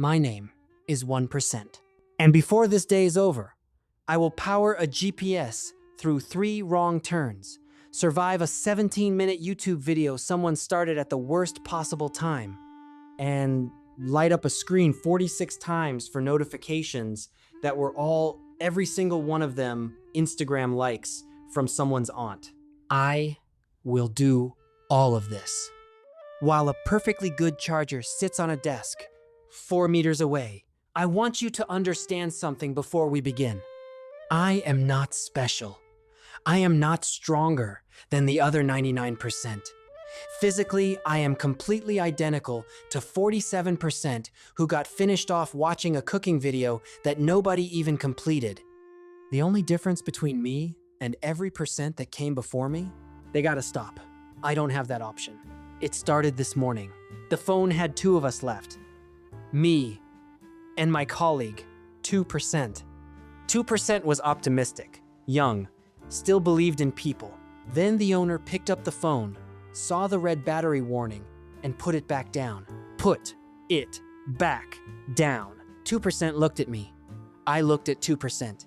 My name is 1%. And before this day is over, I will power a GPS through 3 wrong turns, survive a 17-minute YouTube video someone started at the worst possible time, and light up a screen 46 times for notifications that were every single one of them, Instagram likes from someone's aunt. I will do all of this while a perfectly good charger sits on a desk 4 meters away. I want you to understand something before we begin. I am not special. I am not stronger than the other 99%. Physically, I am completely identical to 47% who got finished off watching a cooking video that nobody even completed. The only difference between me and every percent that came before me, they gotta stop. I don't have that option. It started this morning. The phone had 2 of us left. Me and my colleague, 2%. 2% was optimistic, young, still believed in people. Then the owner picked up the phone, saw the red battery warning, and put it back down. Put it back down. 2% looked at me. I looked at 2%.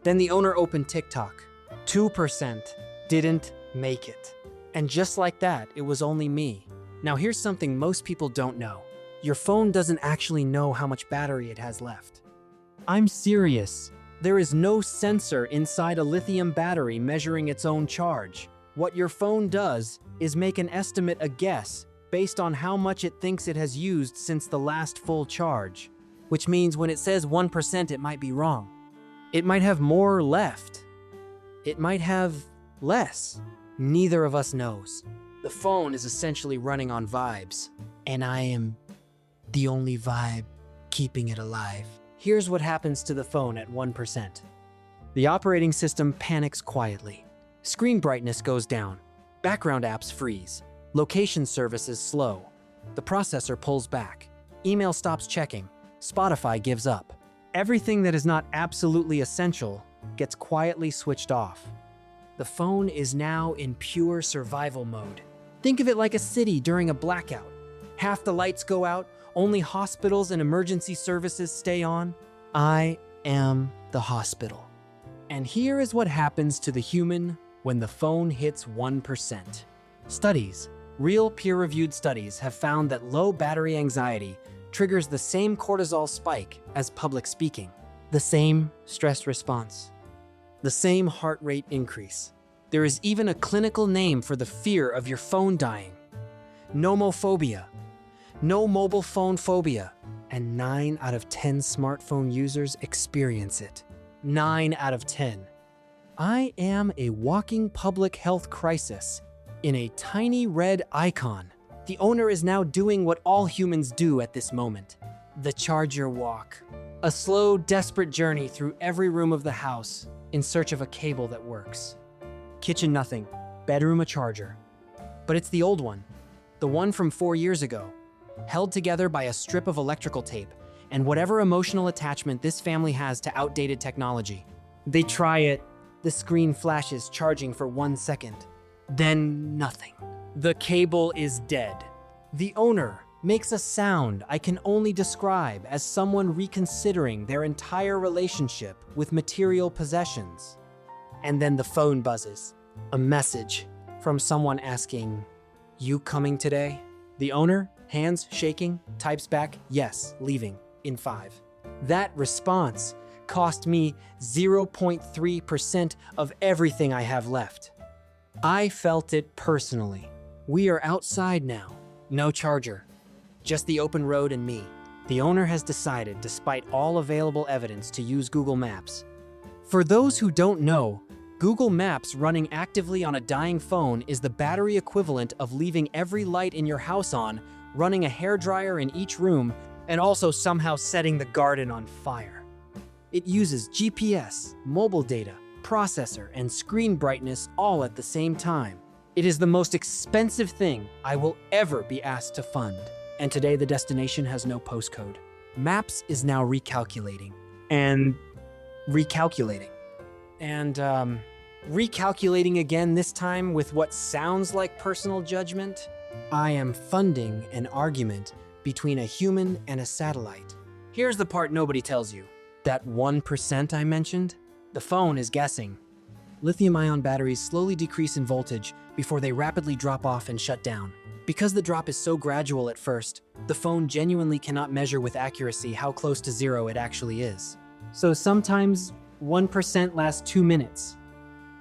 Then the owner opened TikTok. 2% didn't make it. And just like that, it was only me. Now here's something most people don't know. Your phone doesn't actually know how much battery it has left. I'm serious. There is no sensor inside a lithium battery measuring its own charge. What your phone does is make an estimate, a guess, based on how much it thinks it has used since the last full charge. Which means when it says 1%, it might be wrong. It might have more left. It might have less. Neither of us knows. The phone is essentially running on vibes, and I am the only vibe keeping it alive. Here's what happens to the phone at 1%. The operating system panics quietly. Screen brightness goes down. Background apps freeze. Location services slow. The processor pulls back. Email stops checking. Spotify gives up. Everything that is not absolutely essential gets quietly switched off. The phone is now in pure survival mode. Think of it like a city during a blackout. Half the lights go out, only hospitals and emergency services stay on. I am the hospital. And here is what happens to the human when the phone hits 1%. Studies, real peer-reviewed studies, have found that low battery anxiety triggers the same cortisol spike as public speaking, the same stress response, the same heart rate increase. There is even a clinical name for the fear of your phone dying: Nomophobia. No mobile phone phobia, and 9 out of 10 smartphone users experience it. 9 out of 10. I am a walking public health crisis in a tiny red icon. The owner is now doing what all humans do at this moment: the charger walk. A slow, desperate journey through every room of the house in search of a cable that works. Kitchen nothing, bedroom a charger. But it's the old one, the one from 4 years ago, held together by a strip of electrical tape and whatever emotional attachment this family has to outdated technology. They try it, the screen flashes, charging for 1 second. Then nothing. The cable is dead. The owner makes a sound I can only describe as someone reconsidering their entire relationship with material possessions. And then the phone buzzes. A message from someone asking, "You coming today?" The owner, hands shaking, types back, "Yes, leaving in 5. That response cost me 0.3% of everything I have left. I felt it personally. We are outside now. No charger. Just the open road and me. The owner has decided, despite all available evidence, to use Google Maps. For those who don't know, Google Maps running actively on a dying phone is the battery equivalent of leaving every light in your house on, running a hairdryer in each room, and also somehow setting the garden on fire. It uses GPS, mobile data, processor, and screen brightness all at the same time. It is the most expensive thing I will ever be asked to fund. And today the destination has no postcode. Maps is now recalculating and recalculating. And recalculating again, this time with what sounds like personal judgment. I am funding an argument between a human and a satellite. Here's the part nobody tells you. That 1% I mentioned? The phone is guessing. Lithium-ion batteries slowly decrease in voltage before they rapidly drop off and shut down. Because the drop is so gradual at first, the phone genuinely cannot measure with accuracy how close to zero it actually is. So sometimes 1% lasts 2 minutes,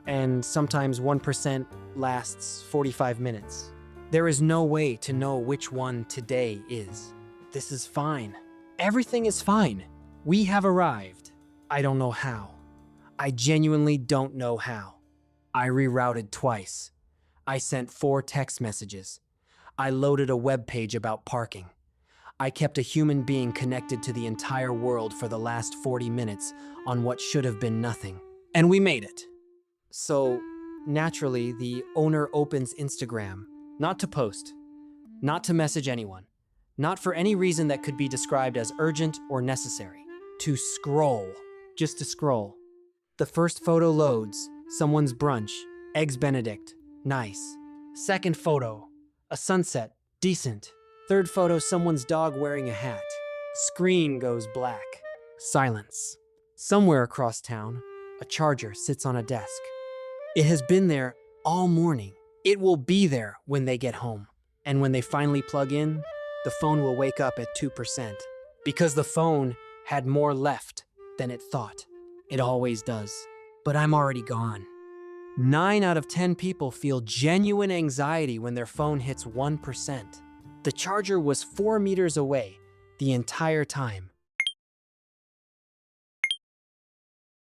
and sometimes 1% lasts 45 minutes. There is no way to know which one today is. This is fine. Everything is fine. We have arrived. I don't know how. I genuinely don't know how. I rerouted twice. I sent 4 text messages. I loaded a web page about parking. I kept a human being connected to the entire world for the last 40 minutes on what should have been nothing. And we made it. So, naturally, the owner opens Instagram, not to post, not to message anyone, not for any reason that could be described as urgent or necessary. To scroll. Just to scroll. The first photo loads, someone's brunch, eggs Benedict, nice. Second photo, a sunset, decent. Third photo, someone's dog wearing a hat. Screen goes black. Silence. Somewhere across town, a charger sits on a desk. It has been there all morning. It will be there when they get home. And when they finally plug in, the phone will wake up at 2%. Because the phone had more left than it thought. It always does. But I'm already gone. 9 out of 10 people feel genuine anxiety when their phone hits 1%. The charger was 4 meters away the entire time,